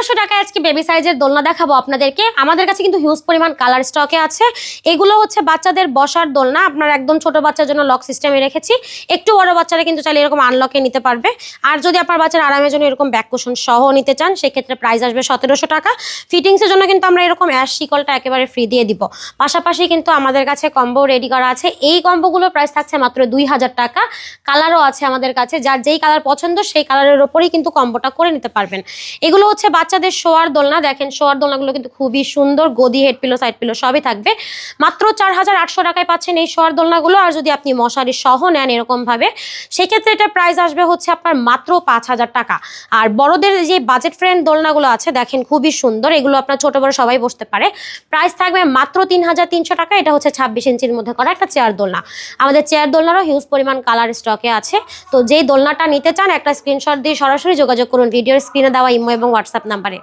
1700 টাকায় আজকে বেবি সাইজের দোলনা দেখাবো আপনাদেরকে। আমাদের কাছে কিন্তু হিউজ পরিমাণ কালার স্টকে আছে। এগুলো হচ্ছে বাচ্চাদের বসার দোলনা, আপনার একদম ছোট বাচ্চার জন্য লক সিস্টেমে রেখেছি। একটু বড় বাচ্চারা কিন্তু চাইলে এরকম আনলকে নিতে পারবে। আর যদি আপনার বাচ্চার আরামের জন্য এরকম ব্যাক কুশন সহ নিতে চান, সেক্ষেত্রে প্রাইস আসবে 1700 টাকা। ফিটিংসের জন্য কিন্তু আমরা এরকম অ্যাশ শিকলটা একেবারে ফ্রি দিয়ে দিব। পাশাপাশি কিন্তু আমাদের কাছে কম্বো রেডি করা আছে। এই কম্বোগুলোর প্রাইস থাকছে মাত্র 2000 টাকা। কালারও আছে আমাদের কাছে, যার যেই কালার পছন্দ সেই কালারের ওপরেই কিন্তু কম্বোটা করে নিতে পারবেন। এগুলো হচ্ছে বাচ্চাদের শোয়ার দোলনা। দেখেন শোয়ার দোলনাগুলো কিন্তু খুবই সুন্দর, গদি, হেড পিলো, সাইড পিলো সবই থাকবে। মাত্র 4800 টাকায় পাচ্ছেন এই শোয়ার দোলনাগুলো। আর যদি আপনি মশারি সহ নেন এরকম ভাবে, সেক্ষেত্রে এটা প্রাইস আসবে হচ্ছে আপনার মাত্র 5000 টাকা। আর বড়দের যে বাজেট ফ্রেন্ড দোলনাগুলো আছে দেখেন খুবই সুন্দর, এগুলো আপনার ছোট বড় সবাই বসতে পারে। প্রাইস থাকবে মাত্র 3300 টাকা। এটা হচ্ছে 26 ইঞ্চির মধ্যে করা একটা চেয়ার দোলনা। আমাদের চেয়ার দোলনারও হিউজ পরিমাণ কালার স্টকে আছে। তো যেই দোলনাটা নিতে চান একটা স্ক্রিনশট দিয়ে সরাসরি যোগাযোগ করুন ভিডিওর স্ক্রিনে দেওয়া ইমো এবং হোয়াটসঅ্যাপ নাম্বারে।